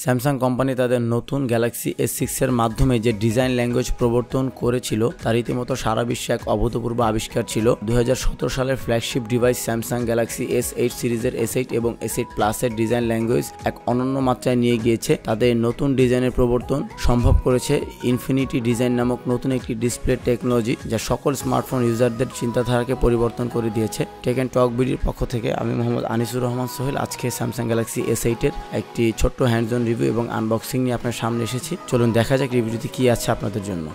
Samsung company তাদের নতুন Galaxy S6 এর মাধ্যমে যে ডিজাইন ল্যাঙ্গুয়েজ প্রবর্তন করেছিল তার রীতিমতো সারা বিশ্বে এক অভূতপূর্ব আবিষ্কার ছিল। 2017 সালের flagship device Samsung Galaxy S8 সিরিজের S8 এবং S8 প্লাসের ডিজাইন ল্যাঙ্গুয়েজ এক অনন্য মাত্রায় নিয়ে গিয়েছে। তাদের নতুন ডিজাইনের প্রবর্তন সম্ভব করেছে ইনফিনিটি ডিজাইন নামক নতুন একটি ডিসপ্লে টেকনোলজি, যা সকল স্মার্টফোন ইউজারদের চিন্তাধারাকে পরিবর্তন করে দিয়েছে। টেক অ্যান্ড টক বিডির পক্ষ থেকে আমি মোহাম্মদ আনিসুর রহমান সোহেল আজকে স্যামসাং গ্যালাক্সি S8 এর একটি ছোট্ট হ্যান্ডস অন রিভিউ এবং আনবক্সিং নিয়ে আপনার সামনে এসেছি। চলুন দেখা যাক রিভিউতে কি আছে আপনাদের জন্য।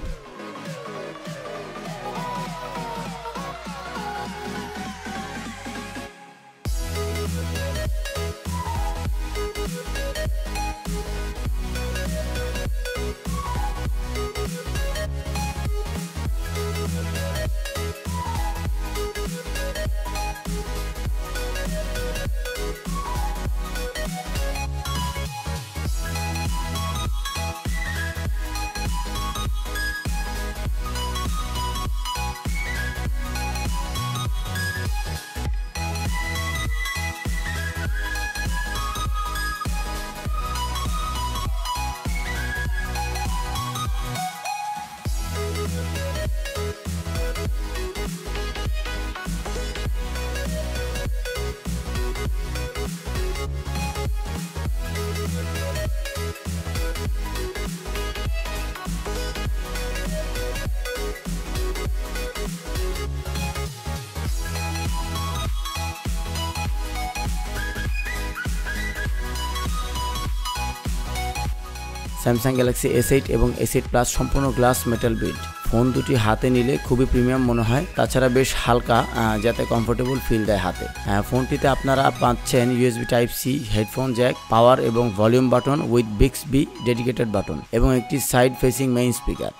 স্যামসাং গ্যালাক্সি S8 এবং S8 প্লাস সম্পূর্ণ গ্লাস মেটাল বিল্ড। ফোন দুটি হাতে নিলে খুবই প্রিমিয়াম মনে হয়, তাছাড়া বেশ হালকা, যাতে কমফোর্টেবল ফিল দেয় হাতে। ফোনটিতে আপনারা পাচ্ছেন USB Type-C, হেডফোন জ্যাক, পাওয়ার এবং volume button with Bixby dedicated button এবং একটি side facing main speaker.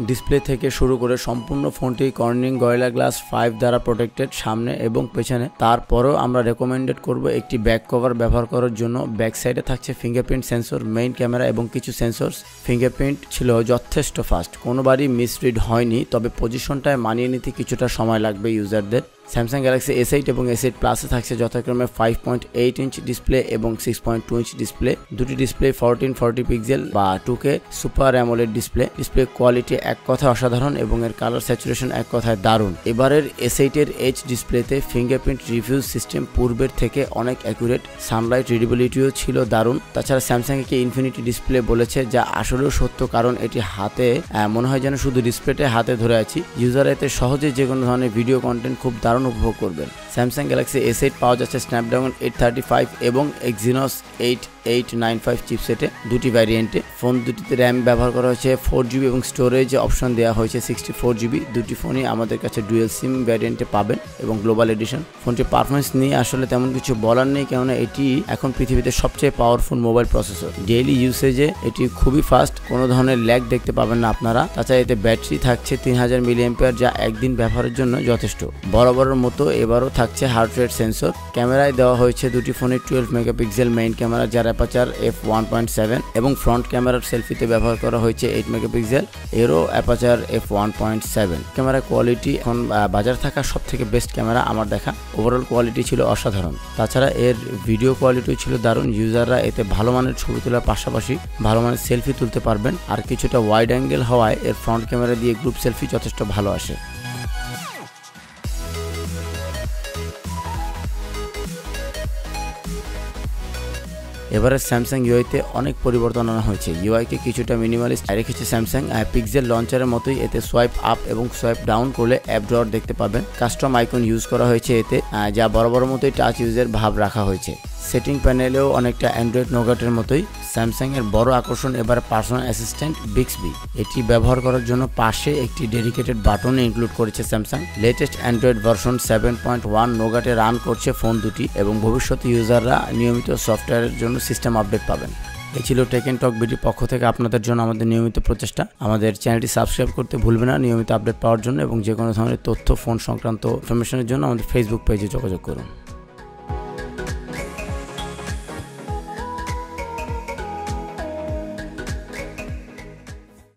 Display থেকে শুরু করে সম্পূর্ণ ফোনটি কর্নিং গরিলা গ্লাস 5 দ্বারা প্রোটেক্টেড সামনে এবং পেছনে। তারপরেও আমরা রেকমেন্ডেড করব একটি ব্যাক কভার ব্যবহার করার জন্য। ব্যাক সাইডে থাকছে ফিঙ্গারপ্রিন্ট সেন্সর, মেইন ক্যামেরা এবং কিছু সেন্সরস। ফিঙ্গারপ্রিন্ট ছিল যথেষ্ট ফাস্ট, কোনোবারই মিসরিড হয়নি, তবে পজিশনটায় মানিয়ে নিতে কিছুটা সময় লাগবে ইউজারদের। স্যামসাং গ্যালাক্সি S8 এবং S8 প্লাসে থাকছে যথাক্রমে 5.8 ইঞ্চ ডিসপ্লে এবং 6.2 ইঞ্চ ডিসপ্লে। দুটি ডিসপ্লে 1440 পিক্সেল বা 2K super AMOLED display. Display quality এক কথায় অসাধারণ এবং এর কালার স্যাচুরেশন এক কথায় দারুণ। এবারের S8 এর এইচ ডিসপ্লেতে ফিঙ্গারপ্রিন্ট রিভিউজ সিস্টেম পূর্বের থেকে অনেক অ্যাকুরেট, সানলাইট রিডেবিলিটিও ছিল দারুণ। তাছাড়া স্যামসাং একে ইনফিনিটি ডিসপ্লে বলেছে, যা আসলেও সত্য, কারণ এটি হাতে মনে হয় যেন শুধু ডিসপ্লেটা হাতে ধরে আছি। ইউজার এতে সহজে যে কোনো ধরনের ভিডিও কন্টেন্ট খুব দারুণ উপভোগ করবেন। স্যামসাং গ্যালাক্সি S8 পাওয়া যাচ্ছে স্ন্যাপড্রাগন 835 এবং এক্সিনোস 8895 চিপসেটে, দুটি ভ্যারিয়েন্টে। ফোন দুটিতে র্যাম ব্যবহার করা হয়েছে 4GB এবং স্টোরেজ অপশন দেওয়া হয়েছে 64GB। দুটি ফোনই আমাদের কাছে ডুয়েল সিম ভ্যারিয়েন্টে পাবেন এবং গ্লোবাল এডিশন। ফোনটির পারফরমেন্স নিয়ে আসলে তেমন কিছু বলার নেই, কেননা এটি এখন পৃথিবীতে সবচেয়ে পাওয়ারফুল মোবাইল প্রসেসর। ডেইলি ইউসেজে এটি খুবই ফাস্ট, কোনো ধরনের ল্যাগ দেখতে পাবেন না আপনারা। তাছাড়া এতে ব্যাটারি থাকছে 3000 mAh, যা একদিন ব্যবহারের জন্য যথেষ্ট। বরাবরের মতো এবারও থাকছে হার্ট রেট সেন্সর। ক্যামেরায় দেওয়া হয়েছে দুটি ফোনে 12 মেগাপিক্সেল মেইন ক্যামেরা, যার অ্যাপারচার f1.7 এবং ফ্রন্ট ক্যামেরার সেলফিতে ব্যবহার করা হয়েছে 8 মেগাপিক্সেল, এরও অ্যাপারচার f1.7। ক্যামেরা কোয়ালিটি এখন বাজারে থাকা সব থেকে বেস্ট ক্যামেরা আমার দেখা। ওভারঅল কোয়ালিটি ছিল অসাধারণ। তাছাড়া এর ভিডিও কোয়ালিটিও ছিল দারুণ। ইউজাররা এতে ভালো মানের ছবি তোলার পাশাপাশি ভালো মানের সেলফি তুলতে পারবেন, আর কিছুটা ওয়াইড অ্যাঙ্গেল হওয়ায় এর ফ্রন্ট ক্যামেরা দিয়ে গ্রুপ সেলফি যথেষ্ট ভালো আসে। এবারে স্যামসাং ইউআইতে অনেক পরিবর্তন আনা হয়েছে। ইউআইকে কিছুটা মিনিমালিস্ট রেখেছে স্যামসাং। পিক্সেল লঞ্চারের মতোই এতে সোয়াইপ আপ এবং সোয়াইপ ডাউন করলে অ্যাপ ড্রয়ার দেখতে পাবেন। কাস্টম আইকন ইউজ করা হয়েছে এতে, যা বরাবর মতোই টাচ ইউজের ভাব রাখা হয়েছে। সেটিং প্যানেলেও অনেকটা অ্যান্ড্রয়েড নোগাটের মতোই। স্যামসাং এর বড় আকর্ষণ এবার পার্সোনাল অ্যাসিস্ট্যান্ট Bixby। এটি ব্যবহার করার জন্য পাশে একটি ডেডিকেটেড বাটন ইনক্লুড করেছে স্যামসাং। লেটেস্ট অ্যান্ড্রয়েড ভার্সন 7.1 নোগাটে রান করছে ফোন দুটি এবং ভবিষ্যতে ইউজাররা নিয়মিত সফটওয়্যারের জন্য সিস্টেম আপডেট পাবেন। এই ছিল টেক অ্যান্ড টক বিডির পক্ষ থেকে আপনাদের জন্য আমাদের নিয়মিত প্রচেষ্টা। আমাদের চ্যানেলটি সাবস্ক্রাইব করতে ভুলবেন না নিয়মিত আপডেট পাওয়ার জন্য, এবং যে কোনো ধরনের তথ্য ফোন সংক্রান্ত ইনফরমেশনের জন্য আমাদের ফেসবুক পেজে যোগাযোগ করুন।